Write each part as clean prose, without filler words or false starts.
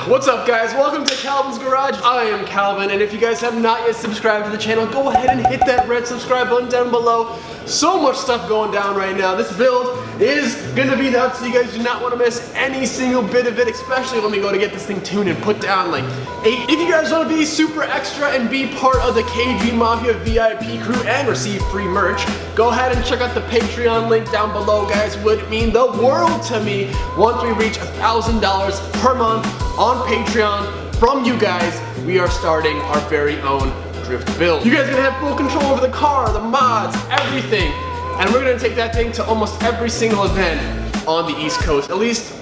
What's up guys, welcome to Calvin's Garage. I am Calvin, and if you guys have not yet subscribed to the channel, go ahead and hit that red subscribe button down below. So much stuff going down right now. This build is gonna be nuts, so you guys do not want to miss any single bit of it, especially when we go to get this thing tuned and put down like 8. If you guys want to be super extra and be part of the KG Mafia VIP crew and receive free merch, go ahead and check out the Patreon link down below, guys. Would mean the world to me once we reach $1,000 per month on Patreon from you guys. We are starting our very own drift build. You guys are gonna have full control over the car, the mods, everything. And we're gonna take that thing to almost every single event on the East Coast. At least,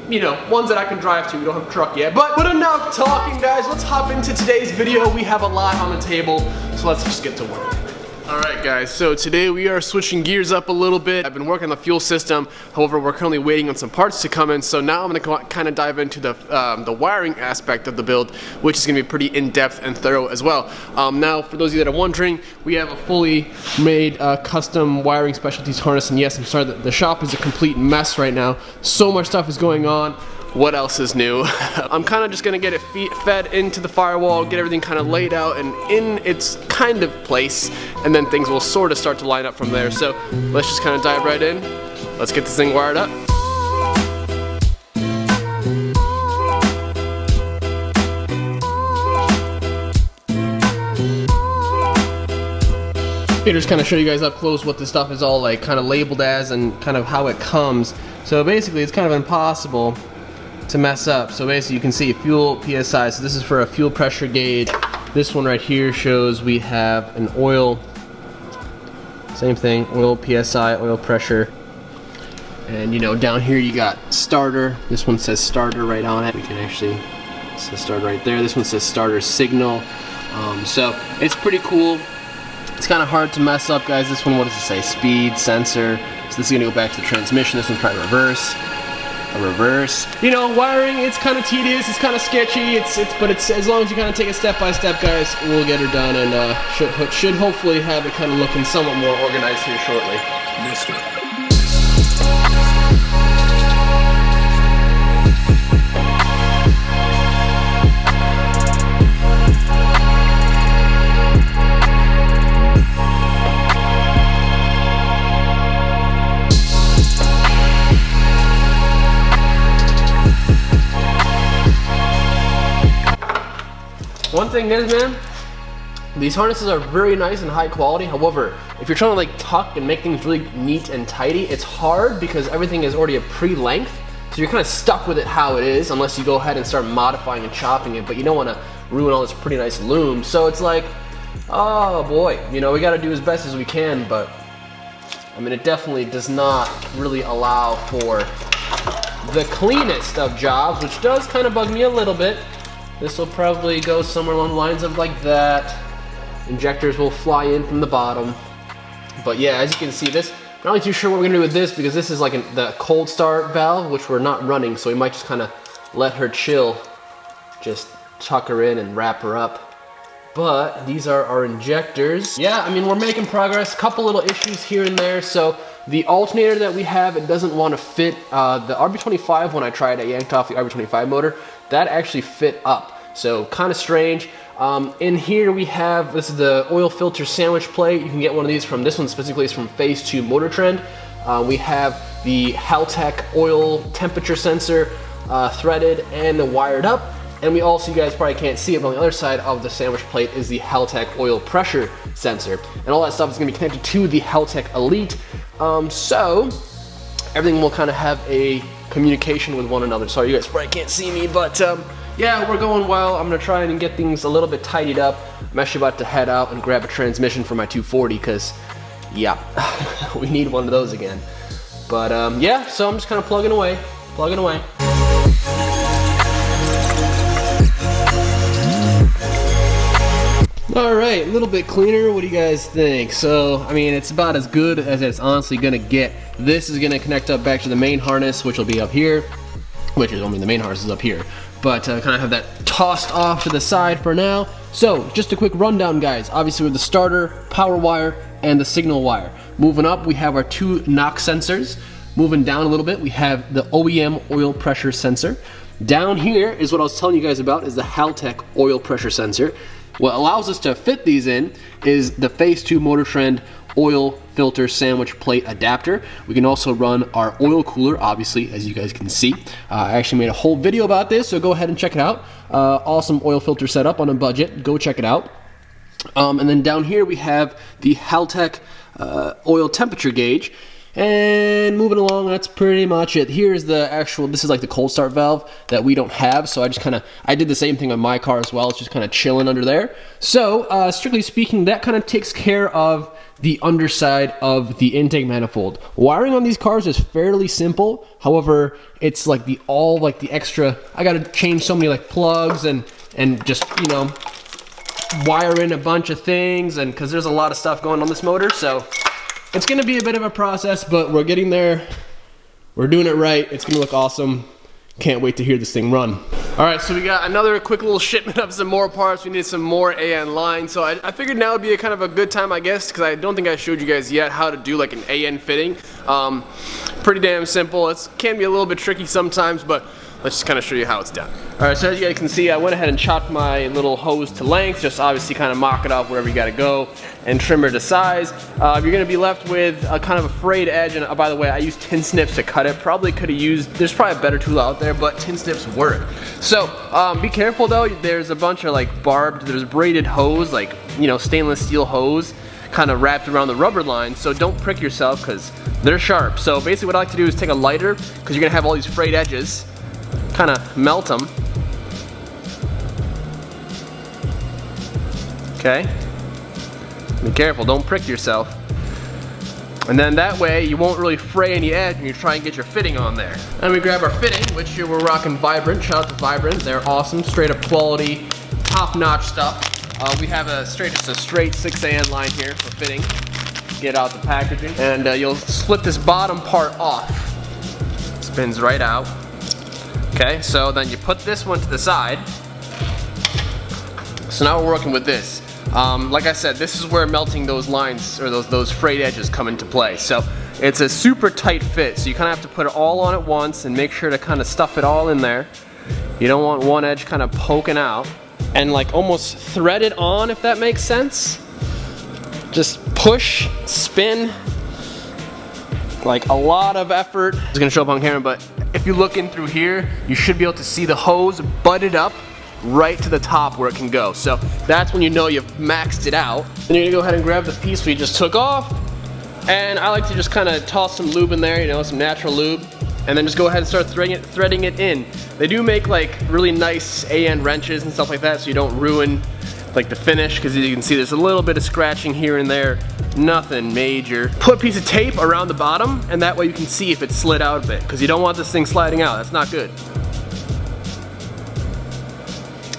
you know, ones that I can drive to. We don't have a truck yet. But enough talking, guys. Let's hop into today's video. We have a lot on the table, so let's just get to work. Alright guys, so today we are switching gears up a little bit. I've been working on the fuel system, however we're currently waiting on some parts to come in, so now I'm going to kind of dive into the wiring aspect of the build, which is going to be pretty in-depth and thorough as well. Now, for those of you that are wondering, we have a fully made custom wiring specialties harness, and yes, I'm sorry, the shop is a complete mess right now. So much stuff is going on. What else is new? I'm kind of just gonna get it fed into the firewall, get everything kind of laid out and in its kind of place, and then things will sort of start to line up from there. So let's just kind of dive right in. Let's get this thing wired up. Here, just kind of show you guys up close what this stuff is all like kind of labeled as and kind of how it comes. So basically it's kind of impossible to mess up. So basically you can see fuel PSI, so this is for a fuel pressure gauge. This one right here shows we have an oil, same thing, oil PSI, oil pressure. And you know, down here you got starter. This one says starter right on it. We can actually, it says starter right there. This one says starter signal. So it's pretty cool. It's kind of hard to mess up, guys. This one, what does it say? Speed, sensor. So this is gonna go back to the transmission. This one's probably reverse. A reverse. You know, wiring, it's kind of tedious, it's kind of sketchy, but as long as you kind of take it step by step, guys, we'll get her done, and should hopefully have it kind of looking somewhat more organized here shortly. Mister. One thing is, man, these harnesses are very nice and high quality. However, if you're trying to like tuck and make things really neat and tidy, it's hard because everything is already a pre-length. So you're kind of stuck with it how it is unless you go ahead and start modifying and chopping it, but you don't want to ruin all this pretty nice loom. So it's like, oh boy, you know, we got to do as best as we can, but I mean, it definitely does not really allow for the cleanest of jobs, which does kind of bug me a little bit. This will probably go somewhere along the lines of like that. Injectors will fly in from the bottom. But yeah, as you can see, this, not really too sure what we're gonna do with this because this is like the cold start valve, which we're not running, so we might just kind of let her chill, just tuck her in and wrap her up. But these are our injectors. Yeah, I mean, we're making progress. Couple little issues here and there. So the alternator that we have, it doesn't want to fit. The RB25, when I tried, I yanked off the RB25 motor. That actually fit up, so kind of strange. In here we have, this is the oil filter sandwich plate. You can get one of these from, this one specifically is from Phase 2 Motor Trend. We have the Haltech oil temperature sensor threaded and wired up. And we also, you guys probably can't see it, but on the other side of the sandwich plate is the Haltech oil pressure sensor. And all that stuff is gonna be connected to the Haltech Elite. So everything will kind of have a communication with one another. Sorry, you guys probably can't see me, but yeah, we're going well. I'm gonna try and get things a little bit tidied up. I'm actually about to head out and grab a transmission for my 240 because, yeah, we need one of those again. But yeah, so I'm just kind of plugging away. All right, a little bit cleaner. What do you guys think? So, I mean, it's about as good as it's honestly gonna get. This is gonna connect up back to the main harness, which will be up here, which is, I mean, the main harness is up here. But kind of have that tossed off to the side for now. So, just a quick rundown, guys. Obviously, with the starter, power wire, and the signal wire. Moving up, we have our two knock sensors. Moving down a little bit, we have the OEM oil pressure sensor. Down here is what I was telling you guys about, is the Haltech oil pressure sensor. What allows us to fit these in is the Phase 2 Motor Trend oil filter sandwich plate adapter. We can also run our oil cooler, obviously, as you guys can see. I actually made a whole video about this, so go ahead and check it out. Awesome oil filter setup on a budget. Go check it out. And then down here we have the Haltech oil temperature gauge. And moving along, that's pretty much it. Here's the actual, this is like the cold start valve that we don't have, so I did the same thing on my car as well. It's just kind of chilling under there. So strictly speaking, that kind of takes care of the underside of the intake manifold. Wiring on these cars is fairly simple. However, it's like the extra, I gotta change so many like plugs and just, you know, wire in a bunch of things, and because there's a lot of stuff going on this motor, so it's gonna be a bit of a process, but we're getting there. We're doing it right. It's gonna look awesome. Can't wait to hear this thing run. All right, so we got another quick little shipment of some more parts. We need some more AN line. So I figured now would be a kind of a good time, I guess, because I don't think I showed you guys yet how to do like an AN fitting. Pretty damn simple. It can be a little bit tricky sometimes, but let's just kind of show you how it's done. All right, so as you guys can see, I went ahead and chopped my little hose to length, just obviously kind of mock it off wherever you gotta go, and trim her to size. You're gonna be left with a kind of a frayed edge, and by the way, I used tin snips to cut it. Probably could have used, there's probably a better tool out there, but tin snips work. So be careful though, there's a bunch of like barbed, there's braided hose, like, you know, stainless steel hose, kind of wrapped around the rubber line, so don't prick yourself because they're sharp. So basically what I like to do is take a lighter, because you're gonna have all these frayed edges, kind of melt them. Okay, be careful, don't prick yourself. And then that way you won't really fray any edge when you try and get your fitting on there. And we grab our fitting, which here we're rocking Vibrant. Shout out to Vibrant, they're awesome, straight up quality, top-notch stuff. We have just a straight 6AN line here for fitting. Get out the packaging, and you'll split this bottom part off. Spins right out. Okay, so then you put this one to the side. So now we're working with this. Like I said, this is where melting those lines, or those frayed edges, come into play. So it's a super tight fit, so you kind of have to put it all on at once and make sure to kind of stuff it all in there. You don't want one edge kind of poking out. And like almost thread it on, if that makes sense. Just push, spin, like a lot of effort. It's gonna show up on camera, but if you look in through here, you should be able to see the hose butted up right to the top where it can go. So that's when you know you've maxed it out. Then you're gonna go ahead and grab the piece we just took off, and I like to just kind of toss some lube in there, you know, some natural lube, and then just go ahead and start threading it in. They do make like really nice AN wrenches and stuff like that, so you don't ruin like the finish, because as you can see there's a little bit of scratching here and there, nothing major. Put a piece of tape around the bottom, and that way you can see if it slid out a bit, because you don't want this thing sliding out. That's not good.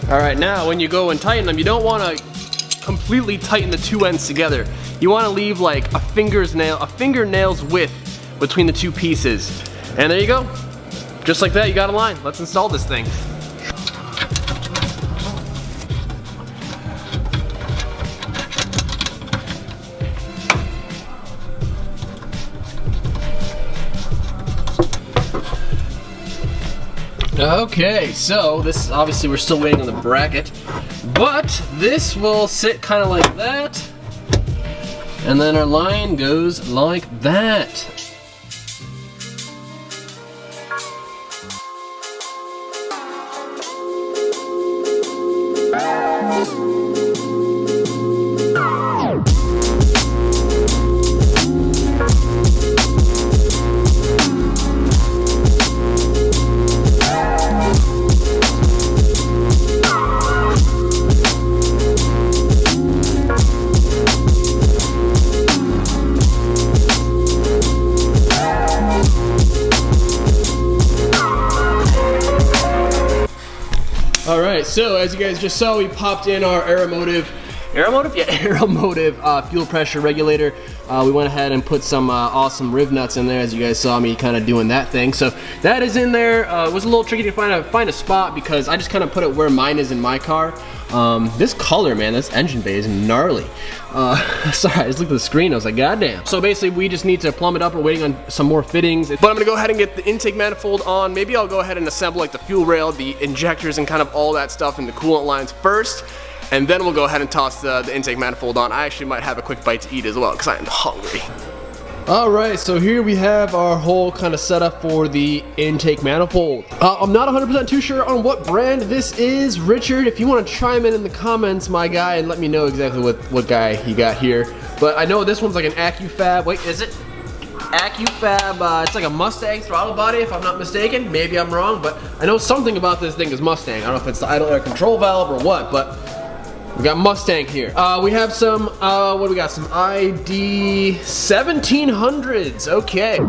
All right, now when you go and tighten them, you don't want to completely tighten the two ends together. You want to leave like a fingernail's width between the two pieces. And there you go. Just like that, you got a line. Let's install this thing. Okay, so this is obviously, we're still waiting on the bracket, but this will sit kind of like that, and then our line goes like that. Alright, so as you guys just saw, we popped in our Aeromotive Aeromotive? Yeah, Aeromotive fuel pressure regulator. We went ahead and put some awesome riv nuts in there, as you guys saw me kind of doing that thing. So that is in there. It was a little tricky to find a spot because I just kind of put it where mine is in my car. This color, man, this engine bay is gnarly. Sorry, I just looked at the screen, I was like, goddamn. So basically, we just need to plumb it up. We're waiting on some more fittings. But I'm gonna go ahead and get the intake manifold on. Maybe I'll go ahead and assemble like the fuel rail, the injectors, and kind of all that stuff in the coolant lines first. And then we'll go ahead and toss the intake manifold on. I actually might have a quick bite to eat as well, because I am hungry. Alright, so here we have our whole kind of setup for the intake manifold. I'm not 100% too sure on what brand this is. Richard, if you want to chime in the comments, my guy, and let me know exactly what guy you got here. But I know this one's like an AccuFab. Wait, is it? AccuFab, it's like a Mustang throttle body, if I'm not mistaken. Maybe I'm wrong, but I know something about this thing is Mustang. I don't know if it's the idle air control valve or what, but we got Mustang here. We have some, what do we got? Some ID 1700s, okay.